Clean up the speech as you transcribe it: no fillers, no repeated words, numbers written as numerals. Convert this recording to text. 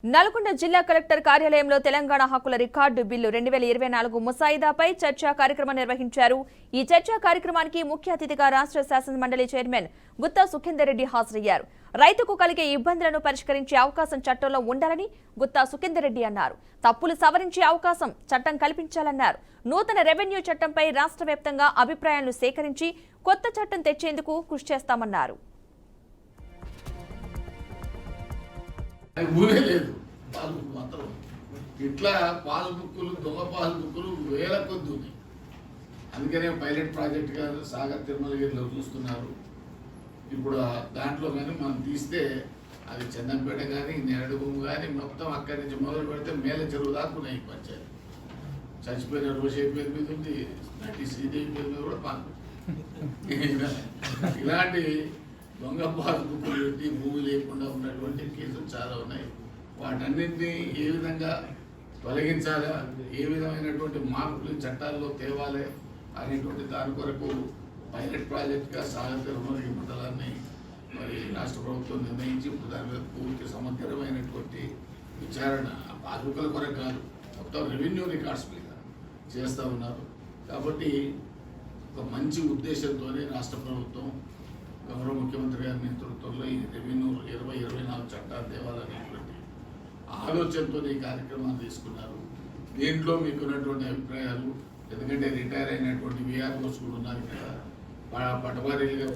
నల్గొండ జిల్లా కలెక్టర్ కార్యాలయంలో తెలంగాణ హక్కుల రికార్డు బిల్లు 2024 ముసాయిదాపై చర్చా కార్యక్రమం నిర్వహించారు. ఈ చర్చా కార్యక్రమానికి ముఖ్య అతిథిగా రాష్ట్ర శాసన మండలి చైర్మన్ గుత్తా సుఖేందర్ రెడ్డి హాజరయ్యారు. రైతుకు కలిగే ఇబ్బందులను పరిష్కరించే అవకాశం చట్టంలో ఉండాలని గుత్తా సుఖేందర్ రెడ్డి అన్నారు. తప్పులు సవరించే అవకాశం చట్టం కల్పించాలన్నారు. నూతన రెవెన్యూ చట్టంపై రాష్ట్ర వ్యాప్తంగా అభిప్రాయాలను సేకరించి కొత్త చట్టం తెచ్చేందుకు కృషి చేస్తామన్నారు. పాస్బుక్ మాత్రం ఇట్లా పాస్బుక్లు దొంగ పాస్బుక్లు వేల కొద్ది ఉన్నాయి. అందుకనే పైలట్ ప్రాజెక్ట్గా సాగర్ తిరుమలగిరిలో చూస్తున్నారు. ఇప్పుడు దాంట్లో కానీ మనం తీస్తే అది చందంపేట కానీ నెరడుగుము కానీ మొత్తం అక్కడి నుంచి మొదలు పెడితే మేల చెరువు దాక్కున్నాయి. పంచాయతీ చచ్చిపోయిన రోషే పేరు మీద ఉంది, నటి శ్రీదేవి పేరు మీద కూడా ఇలాంటి దొంగ పాస్బుక్లు పెట్టి భూమి లేకుండా ఉన్నటువంటి కేసులు చాలా ఉన్నాయి. వాటన్నింటినీ ఏ విధంగా తొలగించాలా, ఏ విధమైనటువంటి మార్పులు చట్టాల్లో తేవాలి అనేటువంటి దాని కొరకు పైలట్ ప్రాజెక్ట్గా సాగర్ తిరుమలగిరి మండలాన్ని మరి రాష్ట్ర ప్రభుత్వం నిర్ణయించి ఇప్పుడు దాని మీద పూర్తి సమగ్రమైనటువంటి విచారణ పాస్బుక్ల కొరకు కాదు, మొత్తం రెవెన్యూ రికార్డ్స్ మీద చేస్తూ ఉన్నారు. కాబట్టి ఒక మంచి ఉద్దేశంతోనే రాష్ట్ర ప్రభుత్వం గౌరవ ముఖ్యమంత్రి గారి నేతృత్వంలో ఈ రెవెన్యూ 2024 చట్టాలు తేవాలనేటువంటి ఆలోచనతో ఈ కార్యక్రమాన్ని తీసుకున్నారు. దీంట్లో మీకున్నటువంటి అభిప్రాయాలు, ఎందుకంటే రిటైర్ అయినటువంటి విఆర్ఓస్ కూడా ఉన్నారు ఇక్కడ, పటవారీలుగా